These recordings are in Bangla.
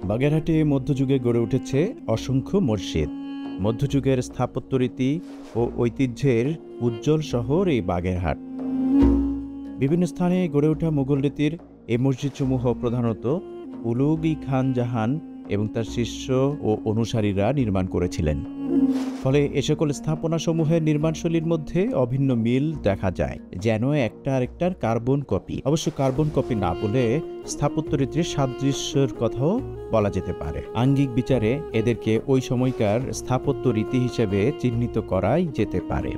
বাগেরহাটে মধ্যযুগে গড়ে উঠেছে অসংখ্য মসজিদ। মধ্যযুগের স্থাপত্যরীতি ও ঐতিহ্যের উজ্জ্বল শহর এই বাগেরহাট। বিভিন্ন স্থানে গড়ে ওঠা মুঘল রীতির এই মসজিদসমূহ প্রধানত উলুগি খান জাহান এবং তার শিষ্য ও অনুসারীরা নির্মাণ করেছিলেন। ফলে এ সকল স্থাপনাসমূহের নির্মাণশৈলীর মধ্যে অভিন্ন মিল দেখা যায়, যেন একটা আরেকটার কার্বন কপি। অবশ্য কার্বন কপি না বলে স্থাপত্যরীতির সাদৃশ্যের কথাও বলা যেতে পারে। আঙ্গিক বিচারে এদেরকে ওই সময়কার স্থাপত্য রীতি হিসেবে চিহ্নিত করাই যেতে পারে।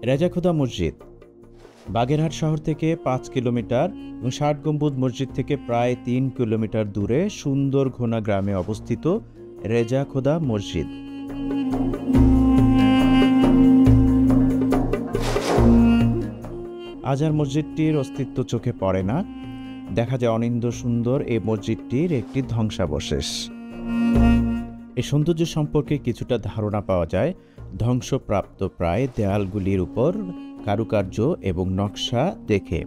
রেজাখোদা মসজিদ বাগেরহাট শহর থেকে 5 কিলোমিটার এবং 60 গম্বুজ মসজিদ থেকে প্রায় 3 কিলোমিটার দূরে সুন্দরঘোনা গ্রামে অবস্থিত রেজাখোদা মসজিদ। আজ আর মসজিদটির অস্তিত্ব চোখে পড়ে না। দেখা যায় অনিন্দ্য সুন্দর এই মসজিদটির একটি ধ্বংসাবশেষ। এই সৌন্দর্য সম্পর্কে কিছুটা ধারণা পাওয়া যায় ধ্বংসপ্রাপ্ত প্রায় দেয়ালগুলির উপর কারুকার্য এবং নকশা দেখে।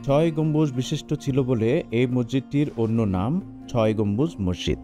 ছয় গম্বুজ বিশিষ্ট ছিল বলে এই মসজিদটির অন্য নাম 6 গম্বুজ মসজিদ।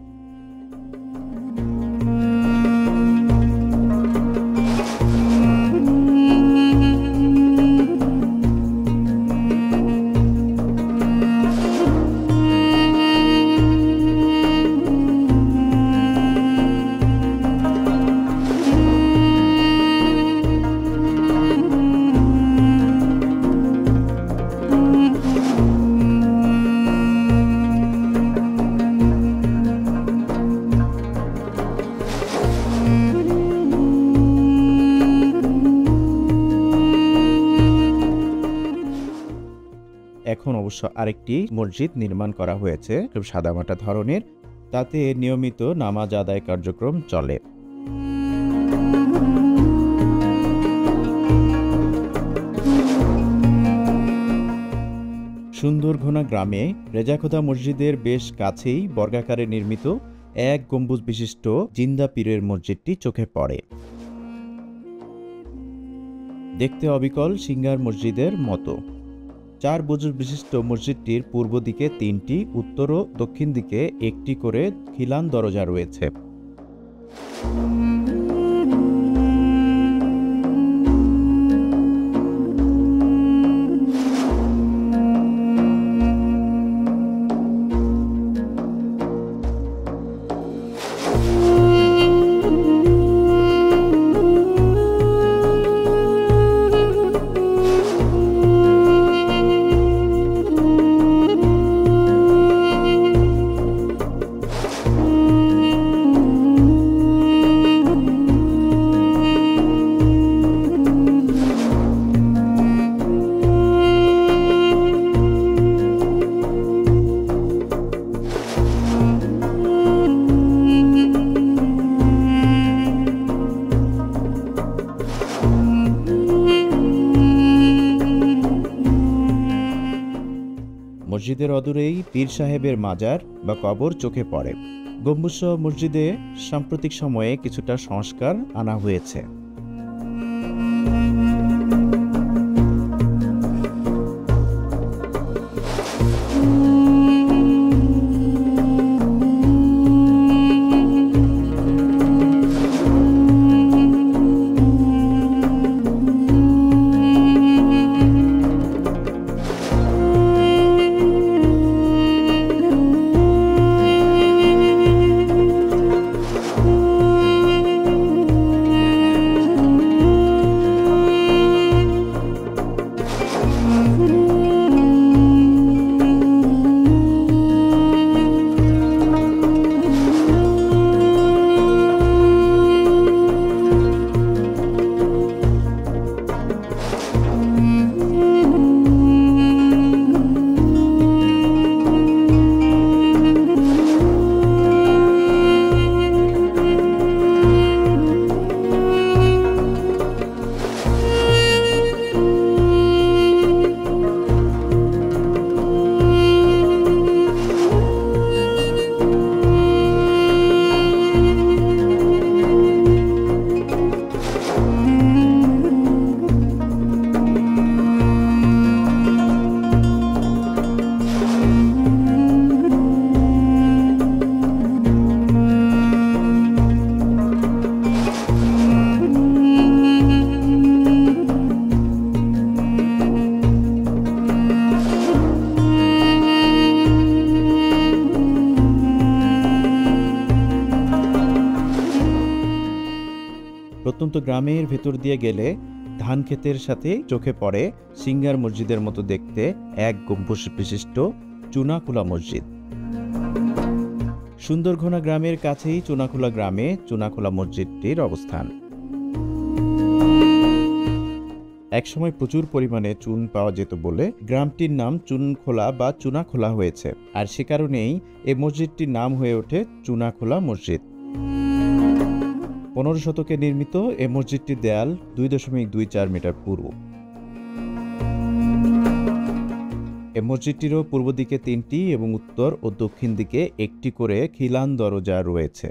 এখন অবশ্য আরেকটি মসজিদ নির্মাণ করা হয়েছে, খুব সাদামাটা ধরনের। তাতে নিয়মিত নামাজ আদায় কার্যক্রম চলে। সুন্দরঘোনা গ্রামে রেজাখোদা মসজিদের বেশ কাছেই বর্গাকারে নির্মিত 1 গম্বুজ বিশিষ্ট জিন্দা পীরের মসজিদটি চোখে পড়ে। দেখতে অবিকল সিঙ্গার মসজিদের মতো। 4 বুরুজ বিশিষ্ট মসজিদটির পূর্ব দিকে 3টি, উত্তর ও দক্ষিণ দিকে 1টি করে খিলান দরজা রয়েছে। মসজিদের অদূরেই পীর সাহেবের মাজার বা কবর চোখে পড়ে। গম্বুজসহ মসজিদে সাম্প্রতিক সময়ে কিছুটা সংস্কার আনা হয়েছে। প্রত্যন্ত গ্রামের ভেতর দিয়ে গেলে ধান ক্ষেতের সাথে চোখে পড়ে সিঙ্গার মসজিদের মতো দেখতে এক গম্বুজ বিশিষ্ট চুনাখোলা মসজিদ। সুন্দরঘোনা গ্রামের কাছেই চুনাখোলা গ্রামে চুনাখোলা মসজিদটির অবস্থান। একসময় প্রচুর পরিমাণে চুন পাওয়া যেত বলে গ্রামটির নাম চুনখোলা বা চুনাখোলা হয়েছে, আর সে কারণেই এই মসজিদটির নাম হয়ে ওঠে চুনাখোলা মসজিদ। 15 শতকে নির্মিত এই মসজিদটির দেয়াল 2.24 মিটার পুরু। এই মসজিদটিরও পূর্ব দিকে 3টি এবং উত্তর ও দক্ষিণ দিকে 1টি করে খিলান দরজা রয়েছে।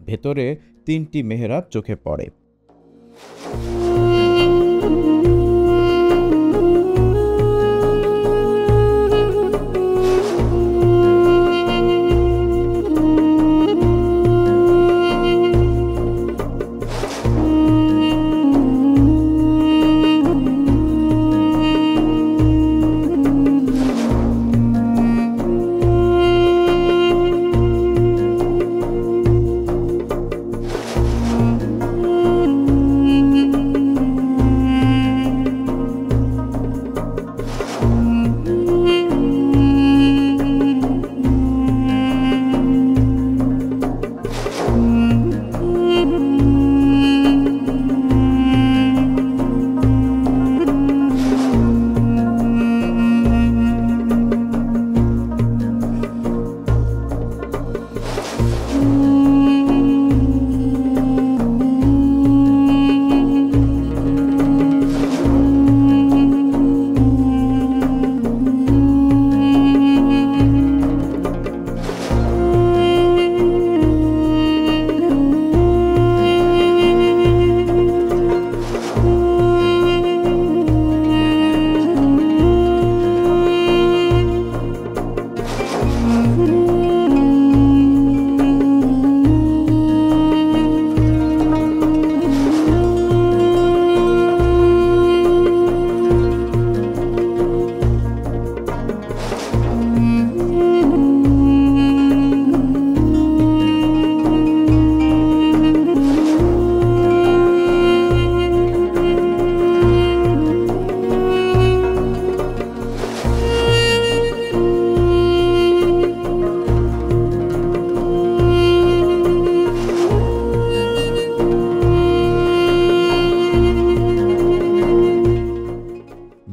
ভেতরে 3টি মেহরাব চোখে পড়ে।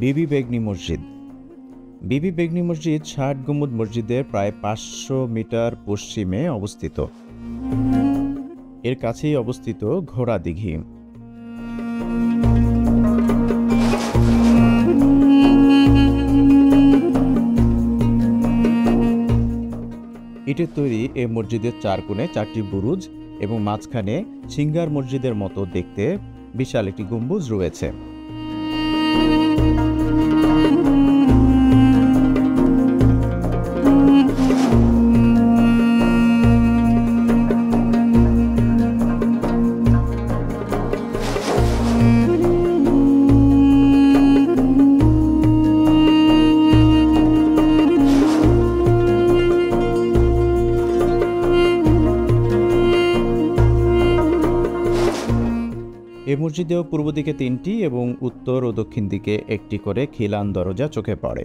বিবি বেগনি মসজিদ। বিবি বেগনি মসজিদ 60 গম্বুজ মসজিদের প্রায় 500 মিটার পশ্চিমে অবস্থিত। এর কাছেই অবস্থিত ঘোড়া দিঘি। ইটের তৈরি এই মসজিদের 4 কোণে 4টি বুরুজ এবং মাঝখানে সিঙ্গার মসজিদের মতো দেখতে বিশাল একটি গম্বুজ রয়েছে। এই মসজিদেও পূর্ব দিকে 3টি এবং উত্তর ও দক্ষিণ দিকে 1টি করে খিলান দরজা চোখে পড়ে।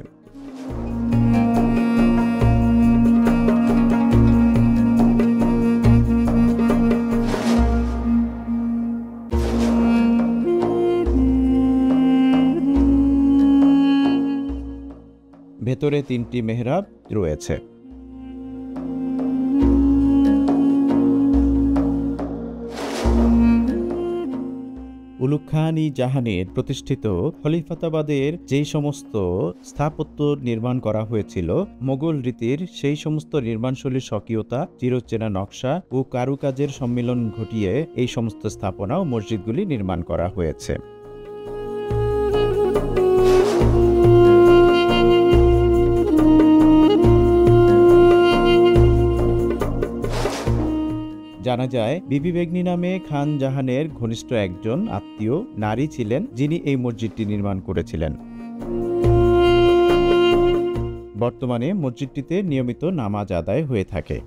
ভেতরে 3টি মেহরাব রয়েছে। উলুগ খান ই জাহানের প্রতিষ্ঠিত খলিফাতাবাদের যেই সমস্ত স্থাপত্য নির্মাণ করা হয়েছিল মোগল রীতির, সেই সমস্ত নির্মাণশৈলীর স্বকীয়তা, চিরচেনা নকশা ও কারুকাজের সম্মিলন ঘটিয়ে এই সমস্ত স্থাপনা ও মসজিদগুলি নির্মাণ করা হয়েছে। জানা যায় বিবি বেগনি নামে খান জাহানের ঘনিষ্ঠ একজন আত্মীয় নারী ছিলেন যিনি এই মসজিদটি নির্মাণ করেছিলেন। বর্তমানে মসজিদটিতে নিয়মিত নামাজ আদায় হয়ে থাকে।